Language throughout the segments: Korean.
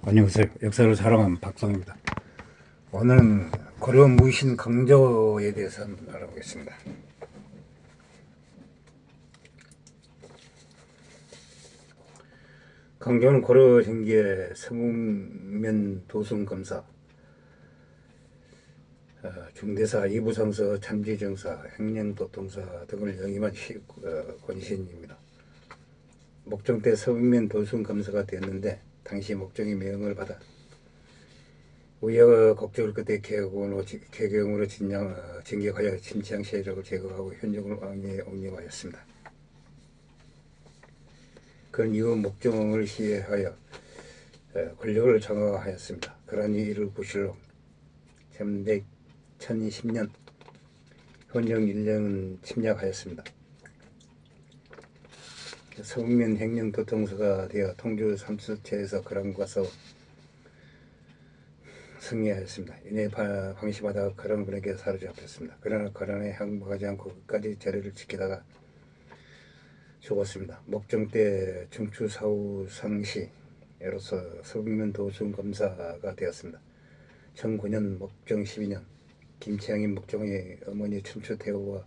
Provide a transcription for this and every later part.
안녕하세요. 역사를 자랑하는 박성입니다. 오늘은 고려 무신 강조에 대해서 한번 알아보겠습니다. 강조는 고려 전기의 서문면 도순검사, 중대사, 이부상서, 참지정사, 행령도통사 등을 영임한 권신입니다. 목정 때 서문면 도순검사가 되었는데 당시 목정이 명을 받아 우여곡절 끝에 개경으로 진격하여 침치양 세력을 제거하고 현종을 왕위에 옹립하였습니다. 그런 이후 목정을 시해하여 권력을 장악하였습니다. 그러한 일을 구실록 1010년 현종 1년은 침략하였습니다. 서문면 행령도통사가 되어 통주 삼수체에서 그랑과 싸워 승리하였습니다. 이내 방심하다가 그랑군에게 사로잡혔습니다. 그러나 그랑에 항복하지 않고 끝까지 자리를 지키다가 죽었습니다. 목정 때 중추사후상시로서 서문면 도순검사가 되었습니다. 1009년 목정 12년 김치향인 목정의 어머니 춘추대후와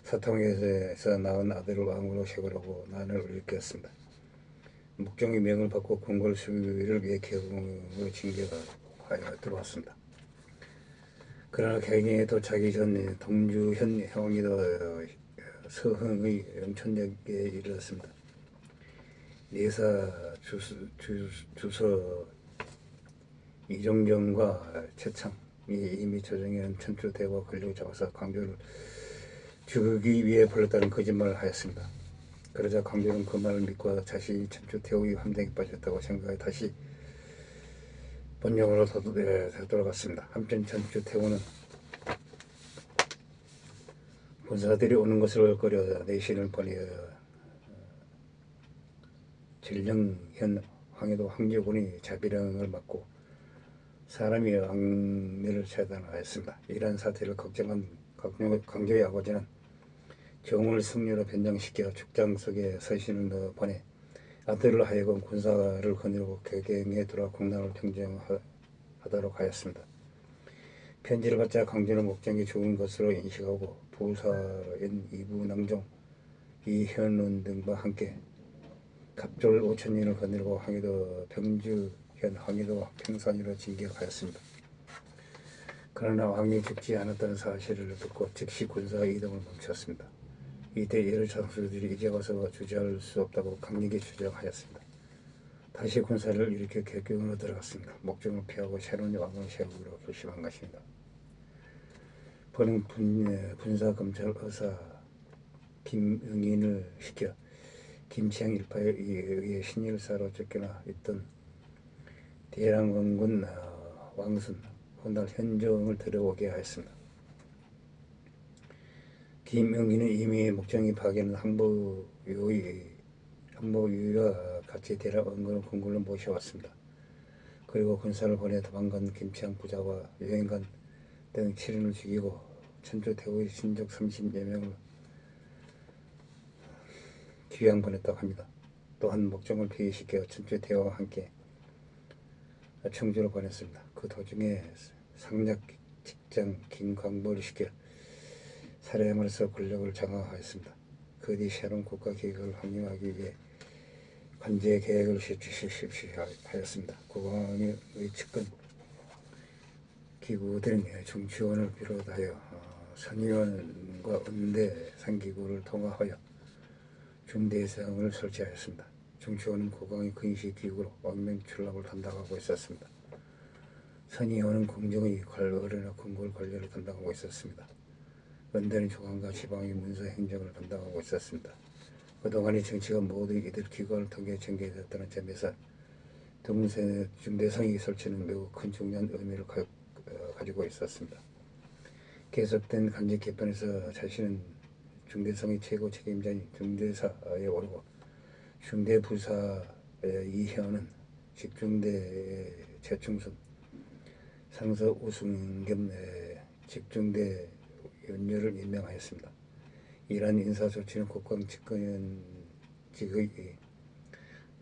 사통에서 낳은 아들을 왕으로 세우라고 난을 일으켰습니다. 목정의 명을 받고 궁궐 수비를 위해 개궁으로 진격하여 들어왔습니다. 그러나 개경에 도착하기 전 동주현 형이도 서흥의 영천역에 이르렀습니다. 내사 주서 이종경과 최창이 이미 조정에는 춘추대후와 권력을 잡아서 강조를 죽이기 위해 불렀다는 거짓말을 하였습니다. 그러자 강조는 그 말을 믿고 자신이 춘추대후의 함정에 빠졌다고 생각해 다시 본령으로 되돌아갔습니다. 한편 춘추대후는 군사들이 오는 것을 꺼려 내신을 보내 진령현 황해도 황제군이 자비령을 맡고 사람이 왕묘를 차단하였습니다. 이러한 사태를 걱정한 강조의 아버지는 정을 승려로 변장시켜 죽장 속에 서신을 넣어 보내 아들을 하여금 군사를 거느리고 개경에 들어와 국난을 평정하도록 하였습니다. 편지를 받자 강조는 목정이 죽은 것으로 인식하고 부사인 이부낭종, 이현운 등과 함께 갑졸 5천년을 거느리고 황해도 병주현 황해도 평산으로 진격하였습니다. 그러나 왕이 죽지 않았다는 사실을 듣고 즉시 군사 이동을 멈췄습니다. 이때 여러 장수들이 이제 와서 주저할 수 없다고 강력히 주장하였습니다. 다시 군사를 일으켜 개경으로 들어갔습니다. 목정을 피하고 새로운 왕을 세우기로 결심한 것입니다. 본은 군사검찰 의사 김응인을 시켜 김치향 일파에 의해 신일사로 쫓겨나 있던 대량원군 왕순 훗날 현종을 들여오게 하였습니다. 김영기는 이미 목정이 파괴한 항복유의와 같이 대략 원군을 궁궐로 모셔왔습니다. 그리고 군사를 보내 도망간 김치향 부자와 여행관 등 7인을 죽이고 춘추대후의 신족 30여 명을 귀양 보냈다고 합니다. 또한 목정을 폐위시켜 춘추대후와 함께 청주로 보냈습니다. 그 도중에 상략 직장 김광보를 시켜 살해함으로써 권력을 장악하였습니다. 그 뒤 새로운 국가 계획을 확립하기 위해 관제 계획을 실시하였습니다. 국왕의 측근 기구들은 중치원을 비롯하여 선의원과 은대 상기구를 통합하여 중대성을 설치하였습니다. 중치원은 국왕의 근시 기구로 왕명 출납을 담당하고 있었습니다. 선의원은 궁정의 관리나 궁궐 관리를 담당하고 있었습니다. 은대는 중앙과 지방의 문서 행정을 담당하고 있었습니다. 그동안의 정치가 모두 이들 기관을 통해 전개되었다는 점에서 중대성의 설치는 매우 큰 중요한 의미를 가지고 있었습니다. 계속된 간제 개편에서 자신은 중대성의 최고 책임자인 중대사에 오르고 중대부사 이현은 직중대 최충순 상서 우승겸 직중대 연료를 임명하였습니다. 이러한 인사조치는 국왕 측근직의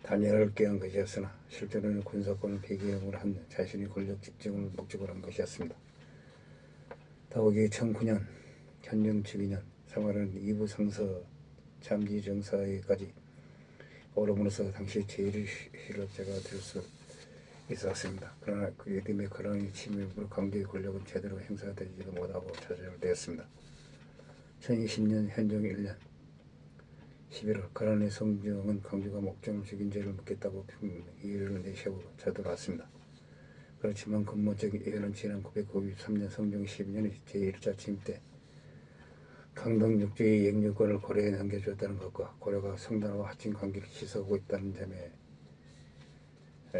단열을 꾀한 것이었으나 실제로는 군사권을 배경으로 한 자신의 권력 집중을 목적으로 한 것이었습니다. 더욱이 1009년 현종 12년 3월은 이부 상서 참지정사에까지 오름으로써 당시 제1실력자가 될 수 있었습니다. 그러나 그에 때문에 그러한 침입으로 강제의 권력은 제대로 행사되지도 못하고 좌절되었습니다. 1020년 현종 1년 11월 가란의 성종은 강조가 목정을 죽인 죄를 묻겠다고 이유를 내세우고 쳐들어왔습니다. 그렇지만 근본적인 이유는 지난 993년 성종 12년의 제1차 침입 때 강동 육지의 영유권을 고려에 넘겨주었다는 것과 고려가 성단과 하친 관계를 시사하고 있다는 점에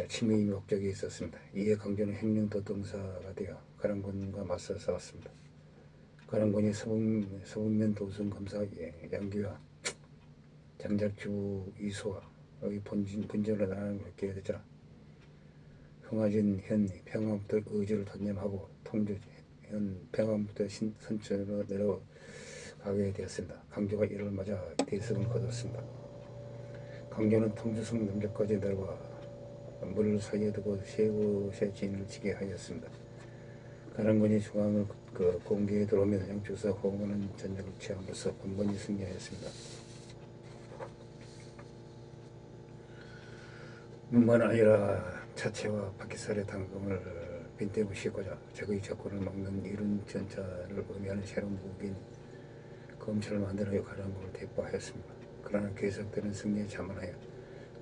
침입의 목적이 있었습니다. 이에 강조는 행령도통사가 되어 가랑군과 맞서 싸웠습니다. 가랑군이 서북면 도순 검사 양기와 장작주 이수와의 분전을 나누는 걸 되자 흥화진 현 평안부터 의지를 단념하고 통주 현 평안부터 선천으로 내려가게 되었습니다. 강조가 이를 맞아 대승을 거뒀습니다. 강조는 통주성 남쪽까지 내려와 물을 사이에 두고 세 곳의 진을 치게 하였습니다. 가랑군이 중앙을 공개에 들어오면 양쪽에서 호응하는 전략을 취함으로써 번번이 승리하였습니다. 뿐만 아니라 차체와 파키스탄의 당금을 빈대부시고자 적의 접근을 막는 이룬 전차를 의미하는 새로운 무기인 검찰을 만들어 가랑군을 대포하였습니다. 그러나 계속되는 승리에 자만하여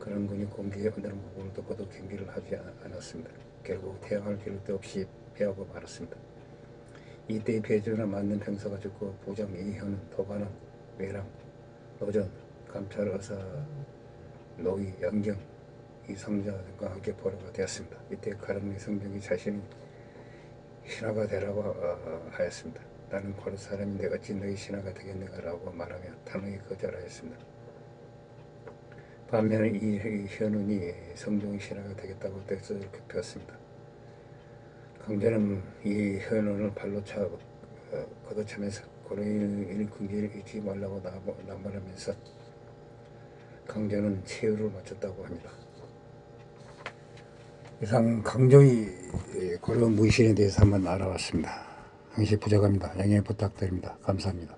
가랑군이 공격에 온다는 보고를 듣고도 경기를 하지 않았습니다. 결국 태양할 기록도 없이 패하고 말았습니다. 이때의 패전에 맞는 병사가 죽고 부장 이현은, 도관원, 외랑, 노전, 감찰, 의사, 노위, 양경, 이상자 등과 함께 포로가 되었습니다. 이때 가랑리 성종이 자신이 신하가 되라고 하였습니다. 나는 고려 사람인데 어찌 너희 신하가 되겠는가 라고 말하며 단호히 거절하였습니다. 반면에 이 현운이 성종의 신하가 되겠다고 뜻을 펴었습니다. 강제는 이 현운을 발로 차 걷어차면서 고려인의 군기를 잊지 말라고 남발하면서 강제는 최후를 마쳤다고 합니다. 이상 강조의 고려 무신에 대해서 한번 알아봤습니다. 항시 부족합니다. 양해 부탁드립니다. 감사합니다.